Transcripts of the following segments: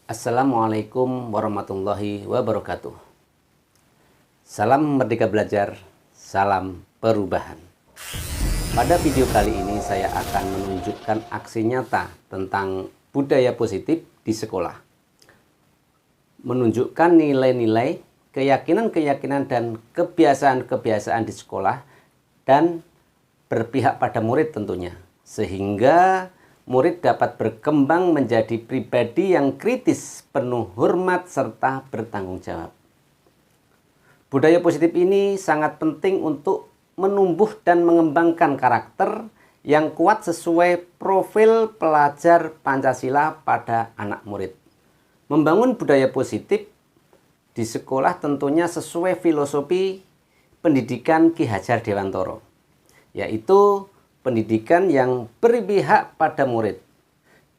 Assalamualaikum warahmatullahi wabarakatuh. Salam Merdeka Belajar, salam perubahan. Pada video kali ini saya akan menunjukkan aksi nyata tentang budaya positif di sekolah. Menunjukkan nilai-nilai, keyakinan-keyakinan dan kebiasaan-kebiasaan di sekolah dan berpihak pada murid tentunya. Sehingga murid dapat berkembang menjadi pribadi yang kritis, penuh hormat, serta bertanggung jawab. Budaya positif ini sangat penting untuk menumbuh dan mengembangkan karakter yang kuat sesuai profil pelajar Pancasila pada anak murid. Membangun budaya positif di sekolah tentunya sesuai filosofi pendidikan Ki Hajar Dewantoro, yaitu pendidikan yang berpihak pada murid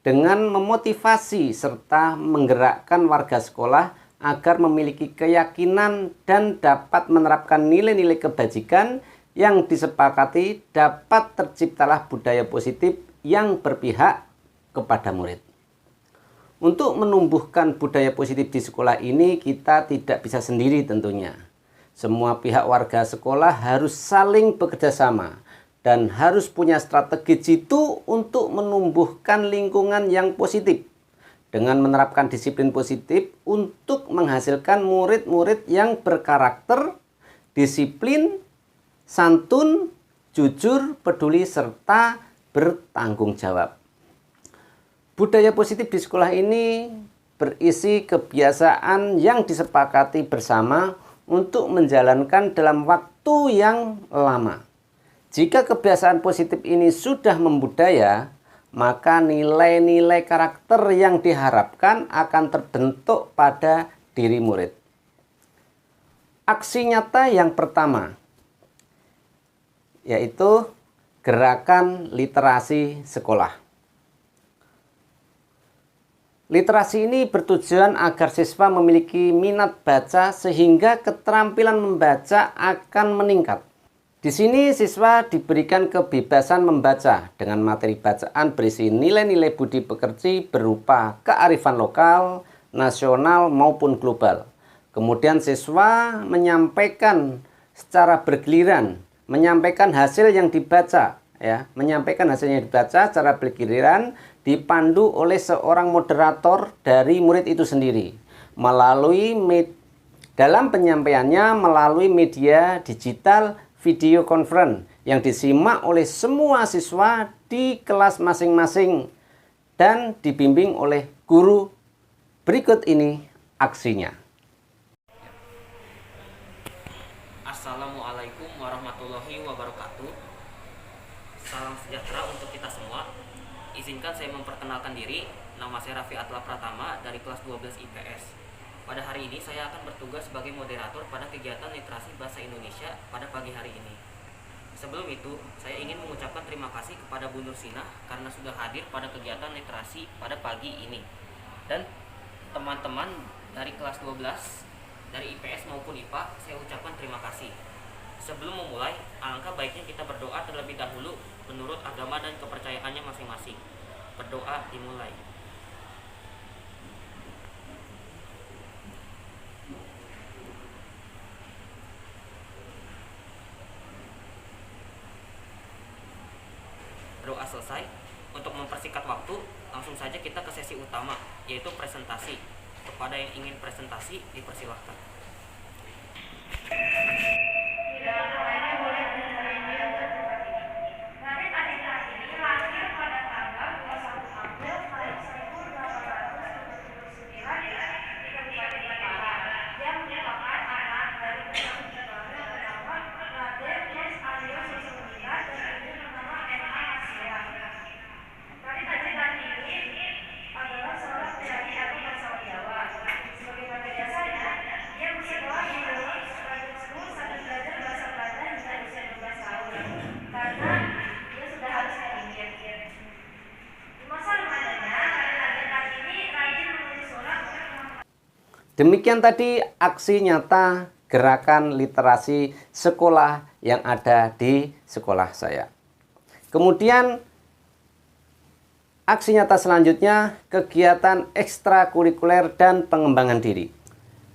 dengan memotivasi serta menggerakkan warga sekolah agar memiliki keyakinan dan dapat menerapkan nilai-nilai kebajikan yang disepakati, dapat terciptalah budaya positif yang berpihak kepada murid. Untuk menumbuhkan budaya positif di sekolah ini kita tidak bisa sendiri tentunya. Semua pihak warga sekolah harus saling bekerja sama dan harus punya strategi jitu untuk menumbuhkan lingkungan yang positif dengan menerapkan disiplin positif untuk menghasilkan murid-murid yang berkarakter, disiplin, santun, jujur, peduli, serta bertanggung jawab. Budaya positif di sekolah ini berisi kebiasaan yang disepakati bersama untuk menjalankan dalam waktu yang lama. Jika kebiasaan positif ini sudah membudaya, maka nilai-nilai karakter yang diharapkan akan terbentuk pada diri murid. Aksi nyata yang pertama yaitu gerakan literasi sekolah. Literasi ini bertujuan agar siswa memiliki minat baca sehingga keterampilan membaca akan meningkat. Di sini siswa diberikan kebebasan membaca dengan materi bacaan berisi nilai-nilai budi pekerti berupa kearifan lokal, nasional maupun global. Kemudian siswa menyampaikan secara bergiliran, menyampaikan hasil yang dibaca, menyampaikan hasil yang dibaca secara bergiliran dipandu oleh seorang moderator dari murid itu sendiri dalam penyampaiannya melalui media digital video conference yang disimak oleh semua siswa di kelas masing-masing dan dibimbing oleh guru. Berikut ini aksinya. Assalamualaikum warahmatullahi wabarakatuh. Salam sejahtera untuk kita semua. Izinkan saya memperkenalkan diri. Nama saya Raffi Atla Pratama dari kelas 12 IPS. Pada hari ini saya akan bertugas sebagai moderator pada kegiatan literasi bahasa Indonesia pada pagi hari ini. Sebelum itu, saya ingin mengucapkan terima kasih kepada Bu Nursinah karena sudah hadir pada kegiatan literasi pada pagi ini. Dan teman-teman dari kelas 12, dari IPS maupun IPA, saya ucapkan terima kasih. Sebelum memulai, alangkah baiknya kita berdoa terlebih dahulu menurut agama dan kepercayaannya masing-masing. Berdoa dimulai. Doa selesai. Untuk mempersingkat waktu, langsung saja kita ke sesi utama, yaitu presentasi. Kepada yang ingin presentasi, dipersilahkan. Demikian tadi aksi nyata gerakan literasi sekolah yang ada di sekolah saya. Kemudian Aksi nyata selanjutnya, kegiatan ekstrakurikuler dan pengembangan diri.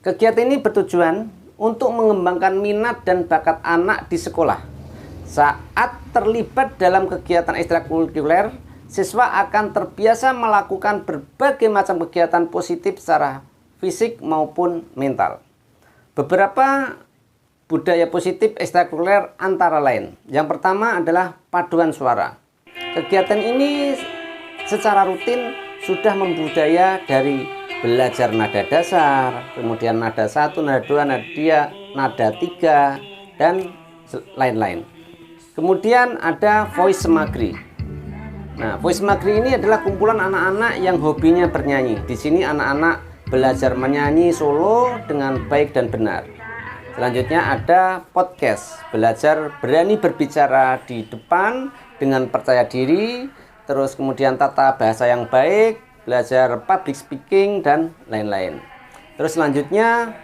Kegiatan ini bertujuan untuk mengembangkan minat dan bakat anak di sekolah. Saat terlibat dalam kegiatan ekstrakurikuler, siswa akan terbiasa melakukan berbagai macam kegiatan positif secara fisik maupun mental. Beberapa budaya positif ekstrakurikuler antara lain. Yang pertama adalah paduan suara. Kegiatan ini secara rutin sudah membudaya dari belajar nada dasar, kemudian nada 1, nada 2, nada 3, dan lain-lain. Kemudian ada voice magri. Nah, voice magri ini adalah kumpulan anak-anak yang hobinya bernyanyi. Di sini anak-anak belajar menyanyi solo dengan baik dan benar. Selanjutnya ada podcast, belajar berani berbicara di depan dengan percaya diri. Terus kemudian tata bahasa yang baik, belajar public speaking, dan lain-lain. Terus selanjutnya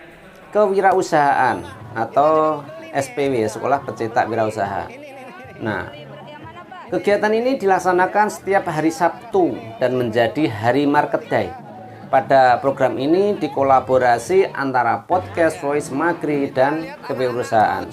kewirausahaan atau SPW, Sekolah Pencetak Wirausaha. Nah, kegiatan ini dilaksanakan setiap hari Sabtu dan menjadi hari market day. Pada program ini dikolaborasi antara podcast, voice magri, dan kewirausahaan.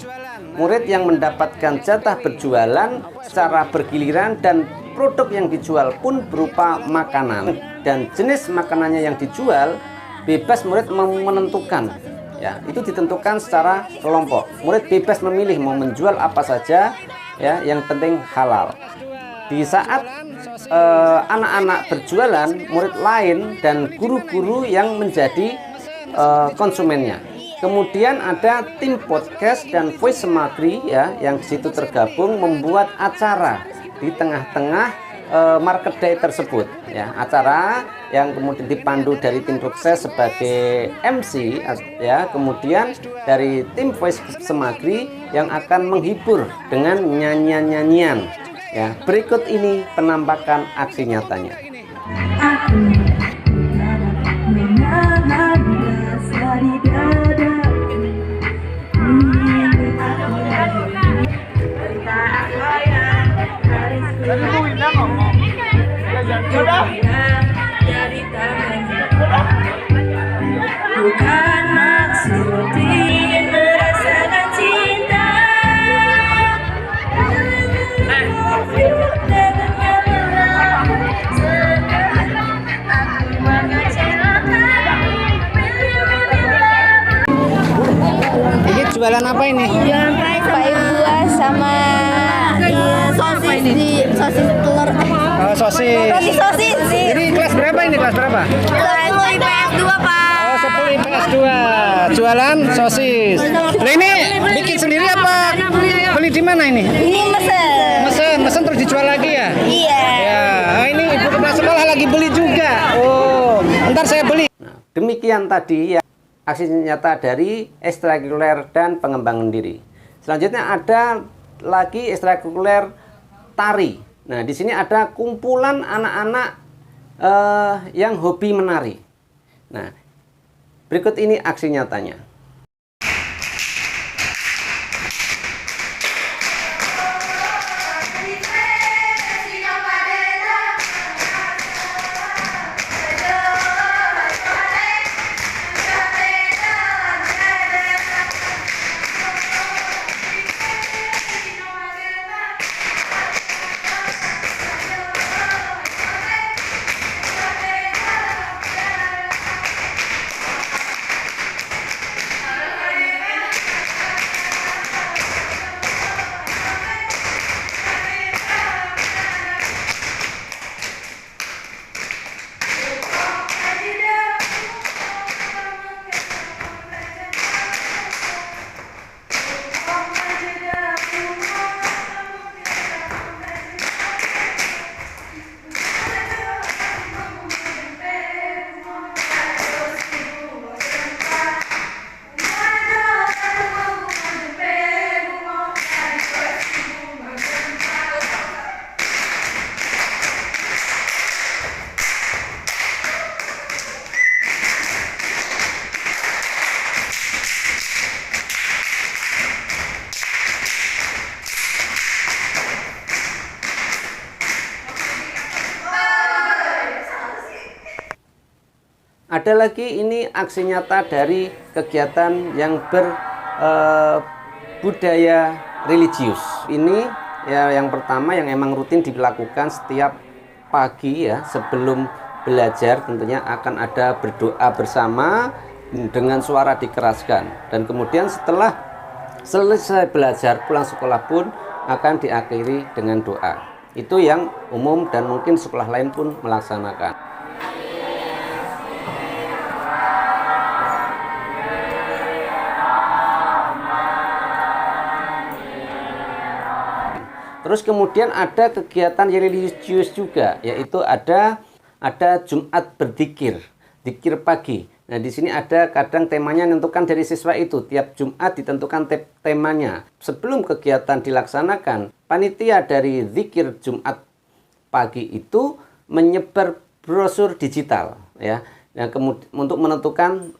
Murid yang mendapatkan jatah berjualan secara bergiliran dan produk yang dijual pun berupa makanan, dan jenis makanannya yang dijual bebas murid menentukan. Ya, itu ditentukan secara kelompok. Murid bebas memilih mau menjual apa saja, ya, yang penting halal. Di saat anak-anak berjualan, murid lain dan guru-guru yang menjadi konsumennya. Kemudian ada tim podcast dan voice magri, ya, yang di situ tergabung membuat acara di tengah-tengah market day tersebut, ya, acara yang kemudian dipandu dari tim sukses sebagai MC, ya, kemudian dari tim voice semagri yang akan menghibur dengan nyanyian-nyanyian, ya. Berikut ini penampakan aksi nyatanya. Bukan maksud ingin merasakan cinta. Ini jualan apa ini? Jualan pakai buah sama sosis telur. Oh, sosis. Sosis. Ini kelas berapa ini? Kelas berapa? Kelas IPS 2, Pak. Oh, 10 IPS 2. Jualan sosis. Lah ini bikin sendiri apa? Beli di mana ini? Ini Mesen terus dijual lagi ya? Iya. Ya, ini ibu kepala sekolah lagi beli juga. Oh, ntar saya beli. Nah, demikian tadi, ya, aksi nyata dari ekstrakurikuler dan pengembangan diri. Selanjutnya ada lagi ekstrakurikuler tari. Nah, di sini ada kumpulan anak-anak yang hobi menari. Nah, berikut ini aksi nyatanya. Ada lagi ini aksi nyata dari kegiatan yang berbudaya religius. Ini ya yang pertama yang emang rutin dilakukan setiap pagi ya, sebelum belajar tentunya akan ada berdoa bersama dengan suara dikeraskan, dan kemudian setelah selesai belajar pulang sekolah pun akan diakhiri dengan doa. Itu yang umum dan mungkin sekolah lain pun melaksanakan. Terus kemudian ada kegiatan yang religius juga, yaitu ada Jumat berzikir, zikir pagi. Nah, di sini ada kadang temanya menentukan dari siswa itu. Tiap Jumat ditentukan temanya. Sebelum kegiatan dilaksanakan, panitia dari zikir Jumat pagi itu menyebar brosur digital, ya. Nah, kemudian untuk menentukan,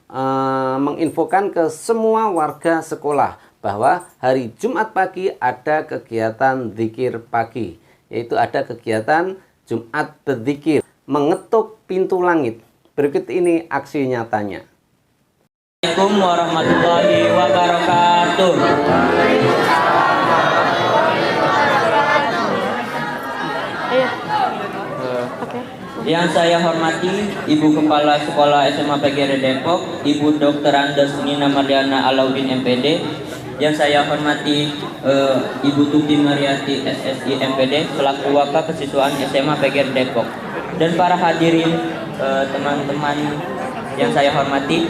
menginfokan ke semua warga sekolah bahwa hari Jumat pagi ada kegiatan zikir pagi, yaitu ada kegiatan Jumat berzikir, mengetuk pintu langit. Berikut ini aksi nyatanya. Assalamualaikum warahmatullahi wabarakatuh. Yang saya hormati Ibu Kepala Sekolah SMA PGRI Depok, Ibu Dr. Andes Nina Mariana Alauddin MPD. Yang saya hormati Ibu Tuti Mariati SSI MPD selaku Waka Kesiswaan SMA PGRI Depok, dan para hadirin teman-teman yang saya hormati.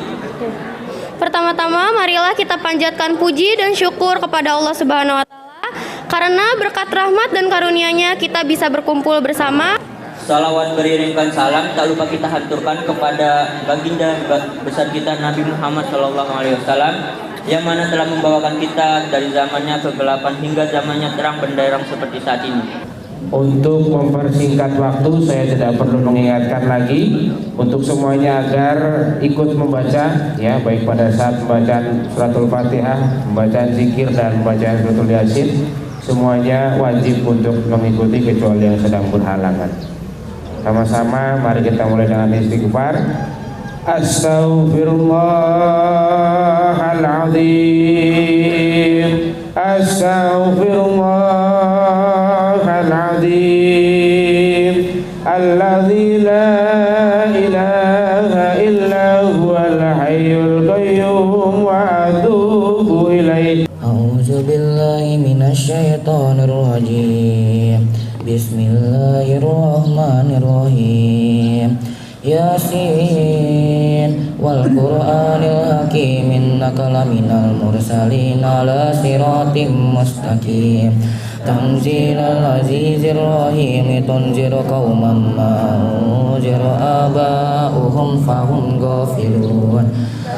Pertama-tama marilah kita panjatkan puji dan syukur kepada Allah Subhanahu wa taala karena berkat rahmat dan karunia-Nya kita bisa berkumpul bersama. Salawat beriringkan salam tak lupa kita haturkan kepada baginda besar kita Nabi Muhammad SAW, yang mana telah membawakan kita dari zamannya kegelapan hingga zamannya terang benderang seperti saat ini. Untuk mempersingkat waktu, saya tidak perlu mengingatkan lagi untuk semuanya agar ikut membaca, ya, baik pada saat pembacaan suratul Fatihah, pembacaan zikir dan pembacaan suratul Yasin, semuanya wajib untuk mengikuti kecuali yang sedang berhalangan. Sama-sama mari kita mulai dengan istighfar. Astaghfirullahaladzim, astaghfirullahaladzim, alladzi la ilaha illa huwal hayyul qayyum wa atubu ilaih. A'udzu billahi minasyaitonir rajim. Bismillahirrahmanirrahim. Yasin wal Qur'anil hakim innaka laminal mursalin ala siratim mustaqim. Tanzilal azizir rahim tunziru qauman ma unziru aba'uhum fahum ghafilun.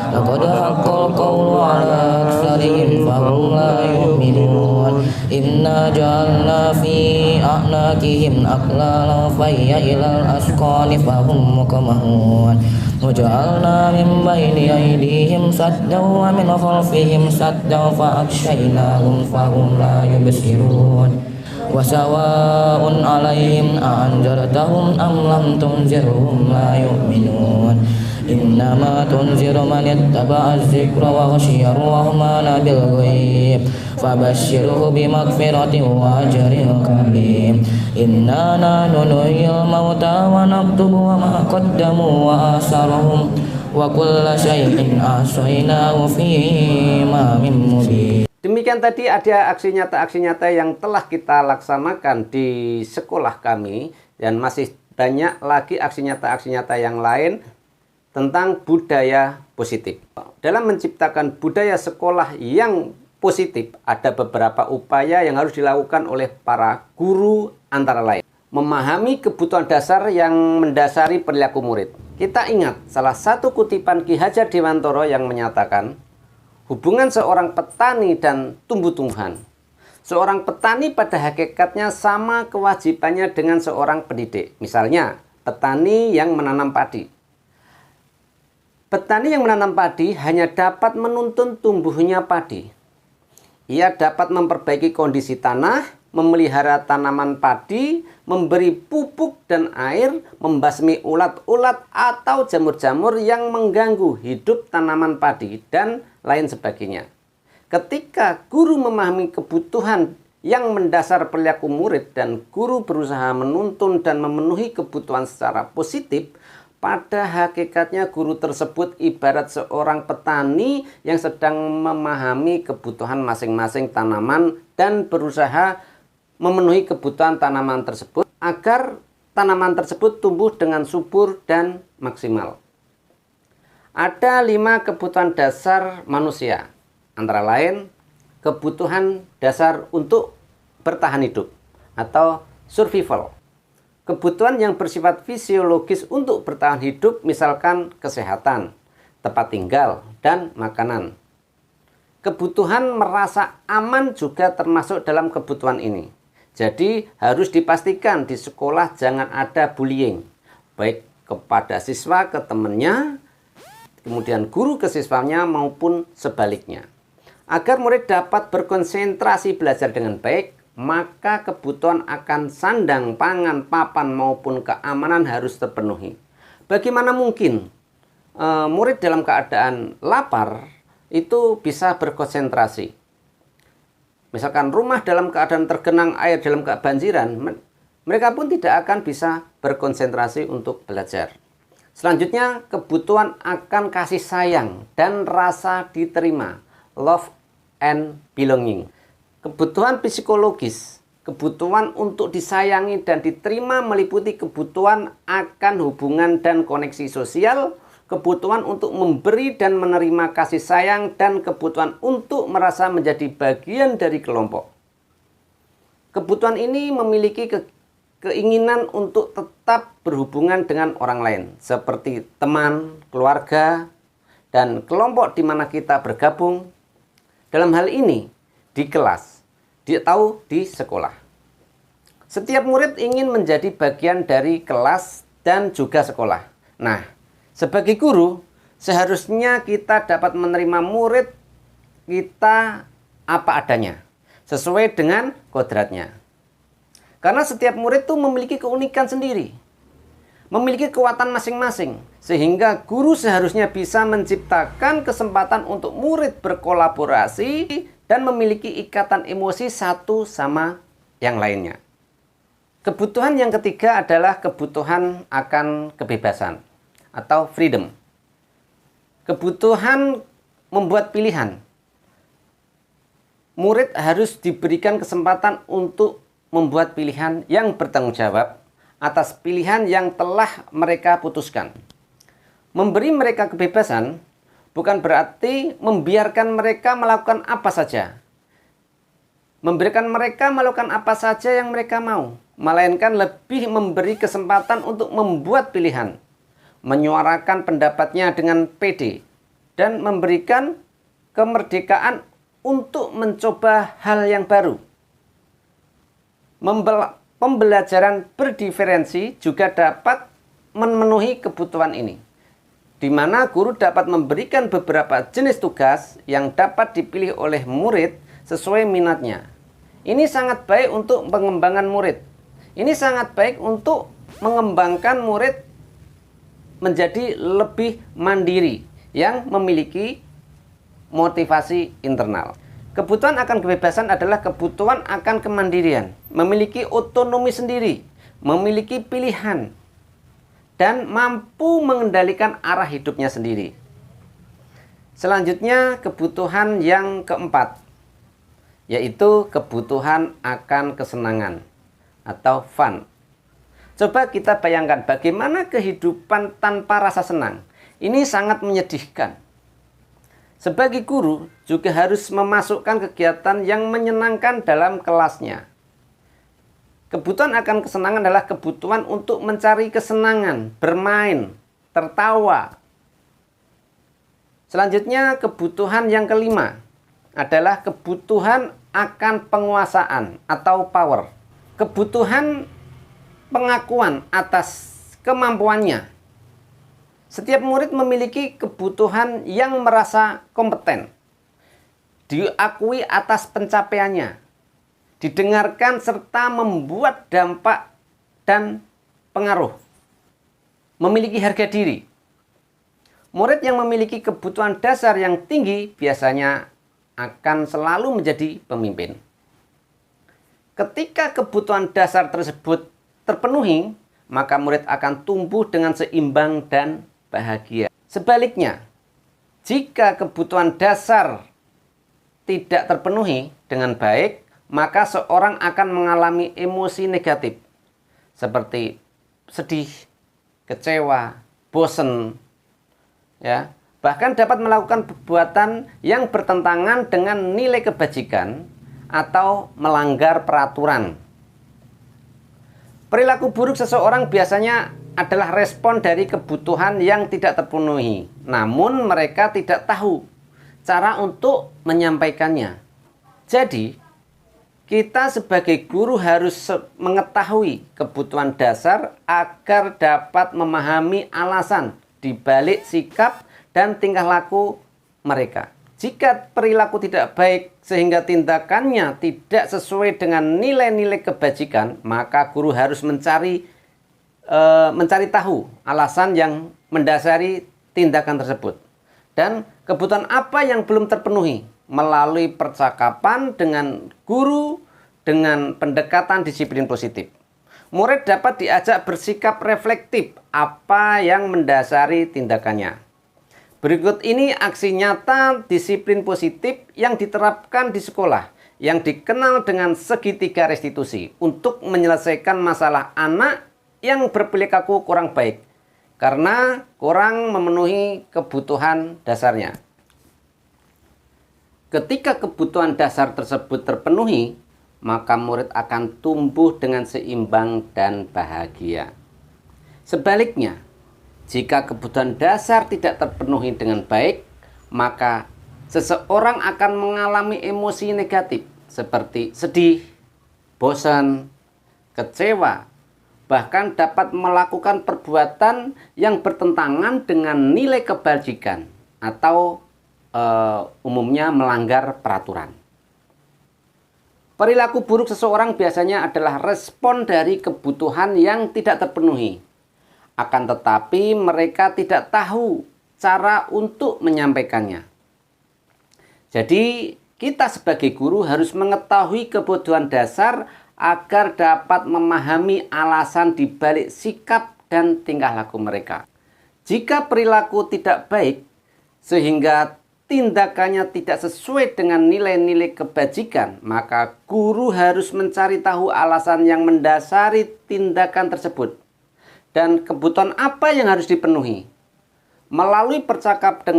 Laqad haqqal qawlu ala aktsarihim fahum la yu'minun. Inna ja'alna fi a'naqihim aqlalan fayya ilal asqani fahum muqmahun. Waja'alna min bayni aydihim saddan wa min khalfihim saddan fa aghshaynahum fahum la yubsirun. Wa sawa'un 'alaihim a'anzartahum am lam tunzirhum la yu'minun. Innama tunziru man ittaba'a az-zikra wa khashiya ar-rahmana bil ghaib fabashshirhu bimaghfiratin wa ajrin karim. Inna nahnu nuhyil mauta wa naktubu ma qaddamu wa asarahum wa kulla shay'in ahsaynahu fi imamin mubin. Demikian tadi ada aksi nyata yang telah kita laksanakan di sekolah kami, dan masih banyak lagi aksi nyata yang lain tentang budaya positif. Dalam menciptakan budaya sekolah yang positif, ada beberapa upaya yang harus dilakukan oleh para guru, antara lain memahami kebutuhan dasar yang mendasari perilaku murid. Kita ingat salah satu kutipan Ki Hajar Dewantara yang menyatakan hubungan seorang petani dan tumbuh-tumbuhan. Seorang petani pada hakikatnya sama kewajibannya dengan seorang pendidik. Misalnya, petani yang menanam padi. Petani yang menanam padi hanya dapat menuntun tumbuhnya padi. Ia dapat memperbaiki kondisi tanah, memelihara tanaman padi, memberi pupuk dan air, membasmi ulat-ulat atau jamur-jamur yang mengganggu hidup tanaman padi, dan lain sebagainya. Ketika guru memahami kebutuhan yang mendasar perilaku murid dan guru berusaha menuntun dan memenuhi kebutuhan secara positif, pada hakikatnya guru tersebut ibarat seorang petani yang sedang memahami kebutuhan masing-masing tanaman dan berusaha memenuhi kebutuhan tanaman tersebut agar tanaman tersebut tumbuh dengan subur dan maksimal. Ada 5 kebutuhan dasar manusia, antara lain kebutuhan dasar untuk bertahan hidup atau survival. Kebutuhan yang bersifat fisiologis untuk bertahan hidup misalkan kesehatan, tempat tinggal, dan makanan. Kebutuhan merasa aman juga termasuk dalam kebutuhan ini. Jadi harus dipastikan di sekolah jangan ada bullying, baik kepada siswa ke temannya, kemudian guru ke siswanya maupun sebaliknya. Agar murid dapat berkonsentrasi belajar dengan baik, maka kebutuhan akan sandang, pangan, papan maupun keamanan harus terpenuhi. Bagaimana mungkin murid dalam keadaan lapar itu bisa berkonsentrasi? Misalkan rumah dalam keadaan tergenang air dalam kebanjiran, mereka pun tidak akan bisa berkonsentrasi untuk belajar. Selanjutnya, kebutuhan akan kasih sayang dan rasa diterima, love and belonging. Kebutuhan psikologis, kebutuhan untuk disayangi dan diterima meliputi kebutuhan akan hubungan dan koneksi sosial, kebutuhan untuk memberi dan menerima kasih sayang, dan kebutuhan untuk merasa menjadi bagian dari kelompok. Kebutuhan ini memiliki keinginan untuk tetap berhubungan dengan orang lain, seperti teman, keluarga, dan kelompok di mana kita bergabung. Dalam hal ini, di kelas, di sekolah. Setiap murid ingin menjadi bagian dari kelas dan juga sekolah. Nah, sebagai guru, seharusnya kita dapat menerima murid kita apa adanya, sesuai dengan kodratnya. Karena setiap murid itu memiliki keunikan sendiri, memiliki kekuatan masing-masing, sehingga guru seharusnya bisa menciptakan kesempatan untuk murid berkolaborasi dan memiliki ikatan emosi satu sama yang lainnya. Kebutuhan yang ketiga adalah kebutuhan akan kebebasan atau freedom. Kebutuhan membuat pilihan. Murid harus diberikan kesempatan untuk membuat pilihan yang bertanggung jawab atas pilihan yang telah mereka putuskan. Memberi mereka kebebasan bukan berarti membiarkan mereka melakukan apa saja. Memberikan mereka melakukan apa saja yang mereka mau, melainkan lebih memberi kesempatan untuk membuat pilihan, menyuarakan pendapatnya dengan pede, dan memberikan kemerdekaan untuk mencoba hal yang baru. Pembelajaran berdiferensi juga dapat memenuhi kebutuhan ini, di mana guru dapat memberikan beberapa jenis tugas yang dapat dipilih oleh murid sesuai minatnya. Ini sangat baik untuk pengembangan murid. Ini sangat baik untuk mengembangkan murid menjadi lebih mandiri yang memiliki motivasi internal. Kebutuhan akan kebebasan adalah kebutuhan akan kemandirian, memiliki otonomi sendiri, memiliki pilihan, dan mampu mengendalikan arah hidupnya sendiri. Selanjutnya, kebutuhan yang keempat, yaitu kebutuhan akan kesenangan atau fun. Coba kita bayangkan bagaimana kehidupan tanpa rasa senang. Ini sangat menyedihkan. Sebagai guru juga harus memasukkan kegiatan yang menyenangkan dalam kelasnya. Kebutuhan akan kesenangan adalah kebutuhan untuk mencari kesenangan, bermain, tertawa. Selanjutnya, kebutuhan yang kelima adalah kebutuhan akan penguasaan atau power. Kebutuhan pengakuan atas kemampuannya. Setiap murid memiliki kebutuhan yang merasa kompeten, diakui atas pencapaiannya. didengarkan serta membuat dampak dan pengaruh. Memiliki harga diri. Murid yang memiliki kebutuhan dasar yang tinggi biasanya akan selalu menjadi pemimpin. Ketika kebutuhan dasar tersebut terpenuhi, maka murid akan tumbuh dengan seimbang dan bahagia. Sebaliknya, jika kebutuhan dasar tidak terpenuhi dengan baik, maka seorang akan mengalami emosi negatif seperti sedih, kecewa, bosan, ya, bahkan dapat melakukan perbuatan yang bertentangan dengan nilai kebajikan atau melanggar peraturan. Perilaku buruk seseorang biasanya adalah respon dari kebutuhan yang tidak terpenuhi, namun mereka tidak tahu cara untuk menyampaikannya. Jadi, kita sebagai guru harus mengetahui kebutuhan dasar agar dapat memahami alasan di balik sikap dan tingkah laku mereka. Jika perilaku tidak baik sehingga tindakannya tidak sesuai dengan nilai-nilai kebajikan, maka guru harus mencari tahu alasan yang mendasari tindakan tersebut. Dan kebutuhan apa yang belum terpenuhi melalui percakapan dengan guru dengan pendekatan disiplin positif. Murid dapat diajak bersikap reflektif apa yang mendasari tindakannya. Berikut ini aksi nyata disiplin positif yang diterapkan di sekolah yang dikenal dengan segitiga restitusi untuk menyelesaikan masalah anak yang berperilaku kurang baik karena kurang memenuhi kebutuhan dasarnya. Ketika kebutuhan dasar tersebut terpenuhi, maka murid akan tumbuh dengan seimbang dan bahagia. Sebaliknya, jika kebutuhan dasar tidak terpenuhi dengan baik, maka seseorang akan mengalami emosi negatif seperti sedih, bosan, kecewa, bahkan dapat melakukan perbuatan yang bertentangan dengan nilai kebajikan atau umumnya melanggar peraturan. Perilaku buruk seseorang biasanya adalah respon dari kebutuhan yang tidak terpenuhi. Akan tetapi mereka tidak tahu cara untuk menyampaikannya. Jadi kita sebagai guru harus mengetahui kebutuhan dasar agar dapat memahami alasan di balik sikap dan tingkah laku mereka. Jika perilaku tidak baik sehingga tindakannya tidak sesuai dengan nilai-nilai kebajikan, maka guru harus mencari tahu alasan yang mendasari tindakan tersebut dan kebutuhan apa yang harus dipenuhi. Melalui percakapan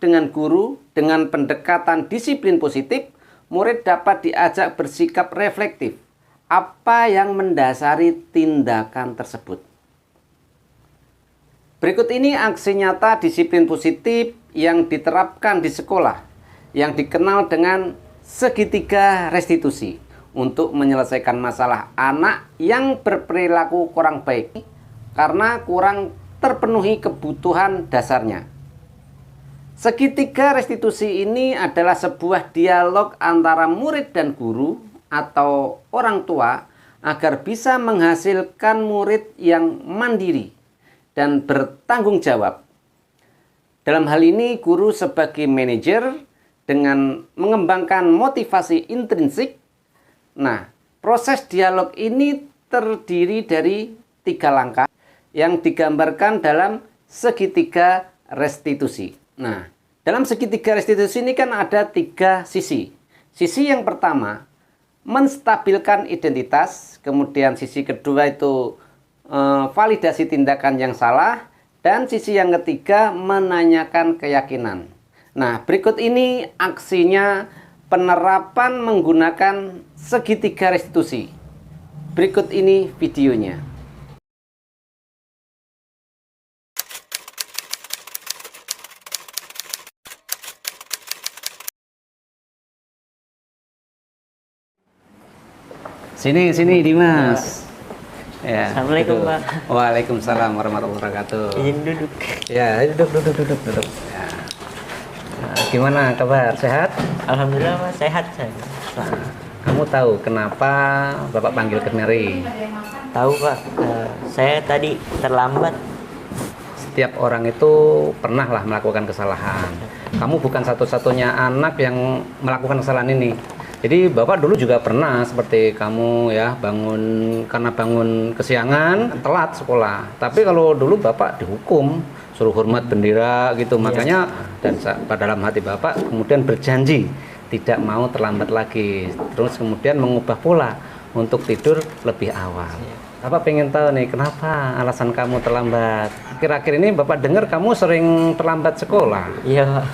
dengan guru dengan pendekatan disiplin positif, murid dapat diajak bersikap reflektif apa yang mendasari tindakan tersebut. Berikut ini aksi nyata disiplin positif yang diterapkan di sekolah yang dikenal dengan segitiga restitusi untuk menyelesaikan masalah anak yang berperilaku kurang baik karena kurang terpenuhi kebutuhan dasarnya. Segitiga restitusi ini adalah sebuah dialog antara murid dan guru atau orang tua agar bisa menghasilkan murid yang mandiri dan bertanggung jawab. Dalam hal ini, guru sebagai manajer dengan mengembangkan motivasi intrinsik. Nah, proses dialog ini terdiri dari 3 langkah yang digambarkan dalam segitiga restitusi. Nah, dalam segitiga restitusi ini kan ada 3 sisi. Sisi yang pertama, menstabilkan identitas. Kemudian sisi kedua itu validasi tindakan yang salah, dan sisi yang ketiga menanyakan keyakinan. Nah, berikut ini aksinya penerapan menggunakan segitiga restitusi. Berikut ini videonya. Sini Dimas. Ya, Assalamualaikum, duduk. Pak. Waalaikumsalam warahmatullahi wabarakatuh. Izin duduk. Ya, duduk. Ya. Gimana kabar? Sehat? Alhamdulillah Pak, sehat saya. Kamu tahu kenapa Bapak panggil kemari? Tahu Pak, saya tadi terlambat. Setiap orang itu pernah lah melakukan kesalahan. Kamu bukan satu-satunya anak yang melakukan kesalahan ini. Jadi Bapak dulu juga pernah seperti kamu ya, karena bangun kesiangan, telat sekolah. Tapi kalau dulu Bapak dihukum, suruh hormat bendera gitu. Makanya dan pada dalam hati Bapak kemudian berjanji tidak mau terlambat lagi. Terus kemudian mengubah pola untuk tidur lebih awal. Bapak pengen tahu nih kenapa alasan kamu terlambat. Akhir-akhir ini Bapak dengar kamu sering terlambat sekolah. Iya Pak,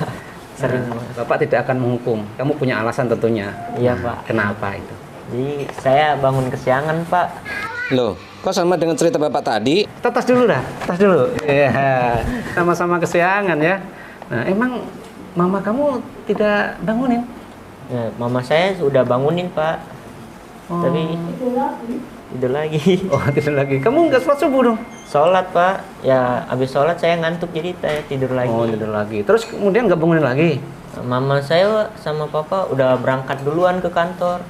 sering. Bapak tidak akan menghukum. Kamu punya alasan tentunya. Iya Pak. Kenapa itu? Jadi saya bangun kesiangan Pak. Loh, kok sama dengan cerita Bapak tadi? Tas dulu dah, tas dulu. Iya, sama-sama kesiangan ya. Nah, emang mama kamu tidak bangunin? Ya, mama saya sudah bangunin Pak. Tapi tidur lagi. Oh, tidur lagi. Kamu nggak sholat subuh dong? Sholat Pak. Ya habis sholat saya ngantuk jadi saya tidur lagi. Oh, tidur lagi. Terus kemudian nggak bangunin lagi? Mama saya sama papa udah berangkat duluan ke kantor.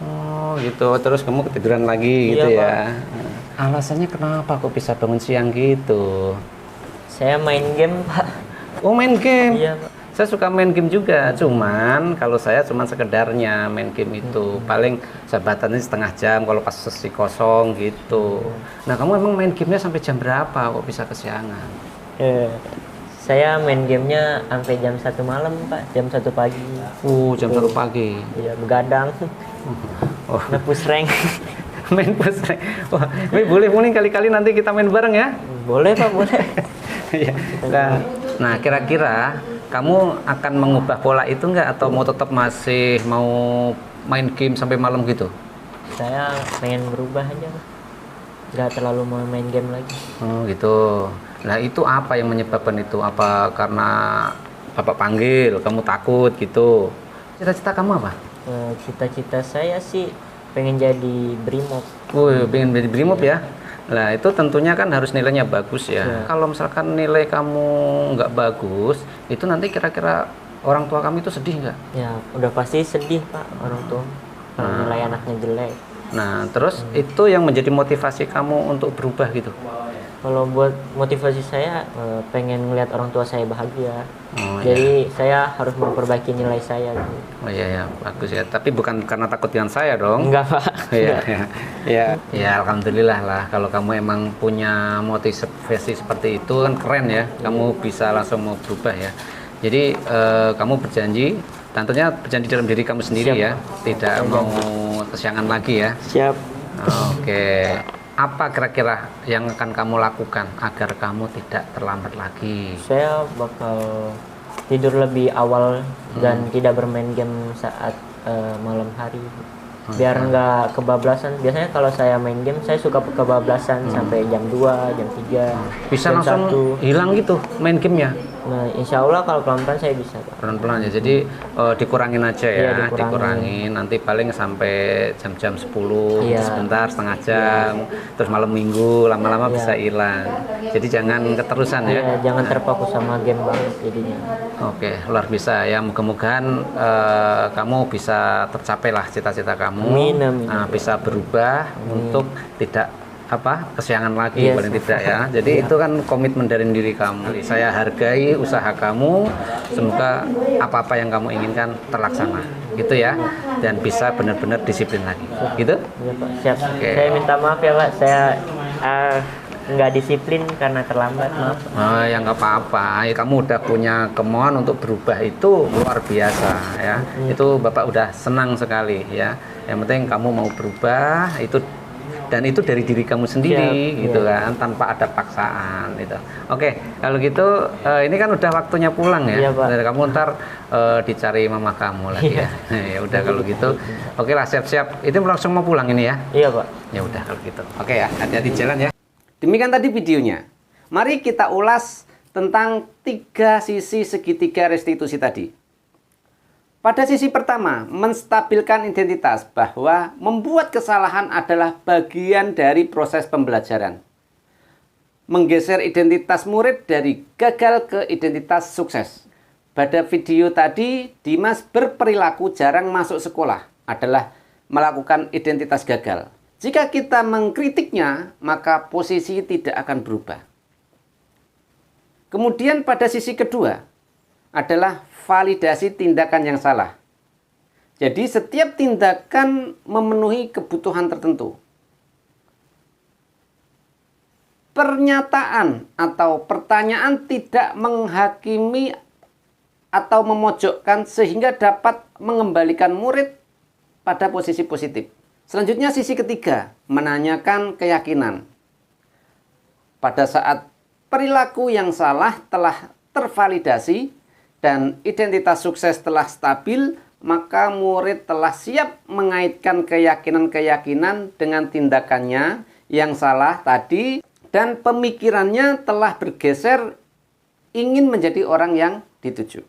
Oh, gitu. Terus kamu ketiduran lagi gitu Iya, ya? Alasannya kenapa kok bisa bangun siang gitu? Saya main game Pak. Oh, main game? Iya Pak. Saya suka main game juga, cuman kalau saya cuman sekedarnya main game itu paling jabatannya setengah jam kalau pas sesi kosong gitu. Nah, kamu emang main gamenya sampai jam berapa kok bisa kesiangan? Saya main gamenya sampai jam 1 malam Pak, jam 1 pagi. Jam 1 pagi. Iya, begadang. Oh, Nepus rank. main push rank. Wah, boleh kali-kali nanti kita main bareng ya? Boleh Pak, boleh. Iya. Nah, kira-kira kamu akan mengubah pola itu enggak atau mau tetap masih mau main game sampai malam gitu? Saya pengen berubah aja Pak. Nggak terlalu mau main game lagi. Oh gitu. Nah itu apa yang menyebabkan itu? Apa karena Bapak panggil, kamu takut gitu? Cita-cita kamu apa? Cita-cita saya sih pengen jadi brimob. Pengen jadi brimob ya? Nah itu tentunya kan harus nilainya bagus ya. Kalau misalkan nilai kamu nggak bagus, itu nanti kira-kira orang tua kamu itu sedih nggak? Ya udah pasti sedih Pak orang tua kalau nilai anaknya jelek. Nah terus itu yang menjadi motivasi kamu untuk berubah gitu? Kalau buat motivasi saya pengen ngeliat orang tua saya bahagia. Iya. Jadi saya harus memperbaiki nilai saya gitu. Oh iya bagus ya. Tapi bukan karena takut dengan saya dong. Enggak Pak. Ya alhamdulillah lah kalau kamu emang punya motivasi seperti itu kan keren ya. Kamu bisa langsung mau berubah ya. Jadi kamu berjanji, tentunya berjanji dalam diri kamu sendiri. Siap. Ya, tidak mau kesiangan lagi ya. Siap. Oke. Apa kira-kira yang akan kamu lakukan agar kamu tidak terlambat lagi? Saya bakal tidur lebih awal dan tidak bermain game saat malam hari. Biar nggak kebablasan. Biasanya kalau saya main game saya suka kebablasan sampai jam 2, jam 3. Bisa jam langsung 1. hilang gitu main gamenya? Nah, insya Allah kalau pelan-pelan saya bisa Pak. Pelan-pelan ya, jadi dikurangin aja ya, Iya, dikurangin. Nanti paling sampai jam-jam 10, Iya. sebentar, setengah jam, terus malam minggu, lama-lama bisa hilang. Jadi jangan keterusan ya. Iya, jangan terpaku sama game banget jadinya. Oke, luar biasa ya, moga-mogaan kamu bisa tercapai lah cita-cita kamu. Amin, amin. Nah, bisa berubah untuk tidak kesiangan lagi paling tidak ya. Jadi itu kan komitmen dari diri kamu. Saya hargai usaha kamu, semoga apa-apa yang kamu inginkan terlaksana gitu ya, dan bisa benar-benar disiplin lagi gitu. Iya Pak, siap. Oke. Saya minta maaf ya Pak, saya nggak disiplin karena terlambat, maaf. Ya nggak apa-apa, kamu udah punya kemauan untuk berubah itu luar biasa ya. Itu Bapak udah senang sekali ya. Yang penting kamu mau berubah itu, dan itu dari diri kamu sendiri gitu kan, tanpa ada paksaan gitu. Oke, kalau gitu ini kan udah waktunya pulang ya. Iya, Pak. Dan kamu ntar dicari mama kamu lagi ya. Ya udah kalau gitu. Oke lah, siap-siap. Itu langsung mau pulang ini ya. Iya Pak. Ya udah kalau gitu. Oke ya, hati-hati jalan ya. Demikian tadi videonya. Mari kita ulas tentang 3 sisi segitiga restitusi tadi. Pada sisi pertama, menstabilkan identitas, bahwa membuat kesalahan adalah bagian dari proses pembelajaran. Menggeser identitas murid dari gagal ke identitas sukses. pada video tadi, Dimas berperilaku jarang masuk sekolah adalah melakukan identitas gagal. Jika kita mengkritiknya, maka posisi tidak akan berubah. Kemudian pada sisi kedua adalah validasi tindakan yang salah. Jadi setiap tindakan memenuhi kebutuhan tertentu. Pernyataan atau pertanyaan tidak menghakimi atau memojokkan sehingga dapat mengembalikan murid pada posisi positif. Selanjutnya sisi ketiga, menanyakan keyakinan. Pada saat perilaku yang salah telah tervalidasi dan identitas sukses telah stabil, maka murid telah siap mengaitkan keyakinan-keyakinan dengan tindakannya yang salah tadi dan pemikirannya telah bergeser ingin menjadi orang yang dituju.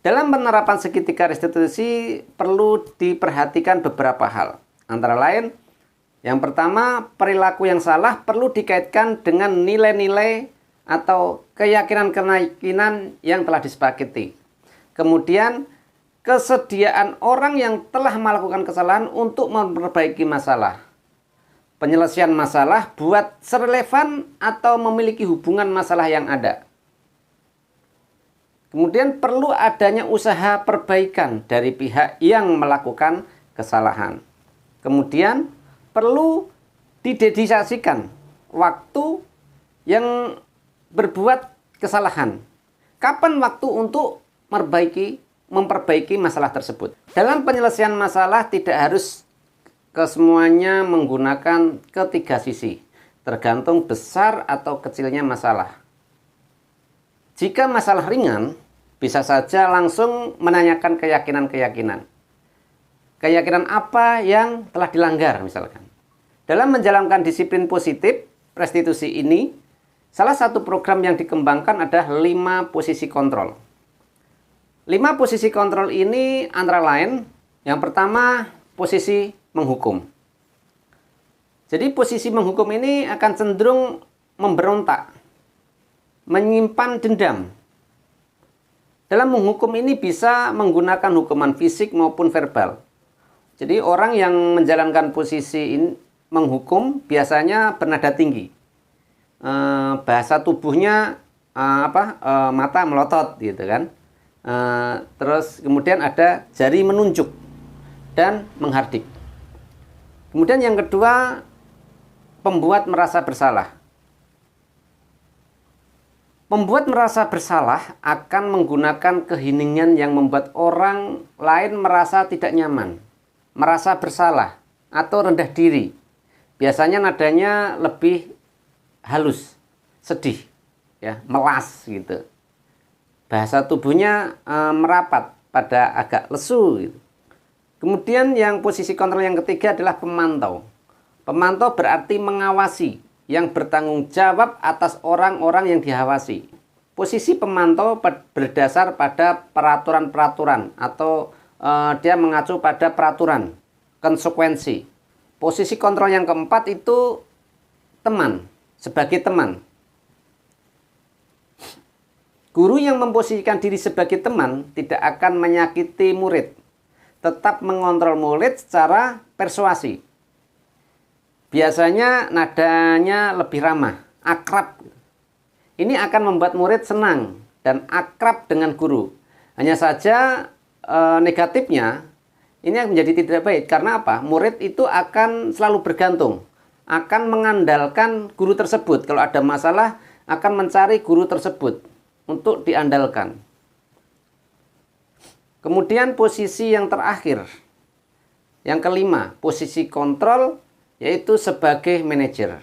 Dalam penerapan segitiga restitusi perlu diperhatikan beberapa hal. Antara lain, yang pertama, perilaku yang salah perlu dikaitkan dengan nilai-nilai atau keyakinan-keyakinan yang telah disepakati. Kemudian, kesediaan orang yang telah melakukan kesalahan untuk memperbaiki masalah. Penyelesaian masalah buat serelevan atau memiliki hubungan masalah yang ada. Kemudian perlu adanya usaha perbaikan dari pihak yang melakukan kesalahan. Kemudian perlu didedikasikan waktu yang berbuat kesalahan. Kapan waktu untuk memperbaiki masalah tersebut? Dalam penyelesaian masalah tidak harus kesemuanya menggunakan ketiga sisi, tergantung besar atau kecilnya masalah. Jika masalah ringan, bisa saja langsung menanyakan keyakinan-keyakinan. Keyakinan apa yang telah dilanggar misalkan. Dalam menjalankan disiplin positif restitusi ini, salah satu program yang dikembangkan adalah 5 posisi kontrol. 5 posisi kontrol ini antara lain, yang pertama posisi menghukum. Jadi posisi menghukum ini akan cenderung memberontak, menyimpan dendam. Dalam menghukum ini bisa menggunakan hukuman fisik maupun verbal. Jadi orang yang menjalankan posisi ini, menghukum biasanya bernada tinggi. Bahasa tubuhnya mata melotot gitu kan. Terus kemudian ada jari menunjuk dan menghardik. Kemudian yang kedua, pembuat merasa bersalah. Pembuat merasa bersalah akan menggunakan keheningan yang membuat orang lain merasa tidak nyaman, merasa bersalah atau rendah diri. Biasanya nadanya lebih halus, sedih, ya, melas gitu. Bahasa tubuhnya merapat pada agak lesu gitu. Kemudian yang posisi kontrol yang ketiga adalah pemantau. Pemantau berarti mengawasi, yang bertanggung jawab atas orang-orang yang diawasi. Posisi pemantau berdasar pada peraturan-peraturan atau dia mengacu pada peraturan, konsekuensi. Posisi kontrol yang keempat itu teman, sebagai teman. Guru yang memposisikan diri sebagai teman tidak akan menyakiti murid, tetap mengontrol murid secara persuasi. Biasanya nadanya lebih ramah, akrab. Ini akan membuat murid senang dan akrab dengan guru. Hanya saja negatifnya ini menjadi tidak baik. Karena apa? Murid itu akan selalu bergantung, akan mengandalkan guru tersebut. Kalau ada masalah akan mencari guru tersebut untuk diandalkan. Kemudian posisi yang terakhir, yang kelima, posisi kontrol, yaitu sebagai manajer,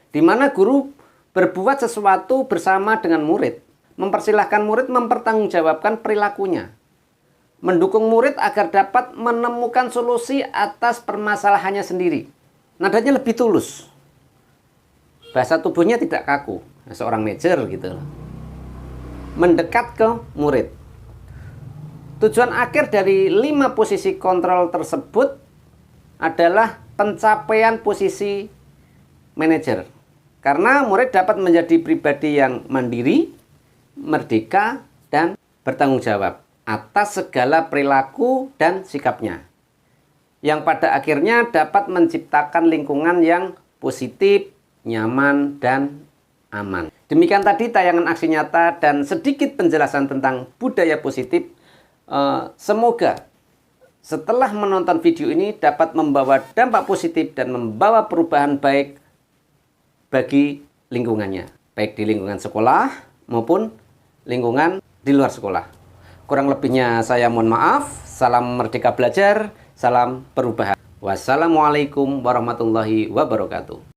di mana guru berbuat sesuatu bersama dengan murid, mempersilahkan murid mempertanggungjawabkan perilakunya, mendukung murid agar dapat menemukan solusi atas permasalahannya sendiri. Nadanya lebih tulus, bahasa tubuhnya tidak kaku, seorang manajer gitu, mendekat ke murid. Tujuan akhir dari 5 posisi kontrol tersebut adalah pencapaian posisi manajer. Karena murid dapat menjadi pribadi yang mandiri, merdeka, dan bertanggung jawab atas segala perilaku dan sikapnya, yang pada akhirnya dapat menciptakan lingkungan yang positif, nyaman, dan aman. Demikian tadi tayangan aksi nyata dan sedikit penjelasan tentang budaya positif. Semoga setelah menonton video ini dapat membawa dampak positif dan membawa perubahan baik bagi lingkungannya, baik di lingkungan sekolah maupun lingkungan di luar sekolah. Kurang lebihnya saya mohon maaf. Salam merdeka belajar, salam perubahan. Wassalamualaikum warahmatullahi wabarakatuh.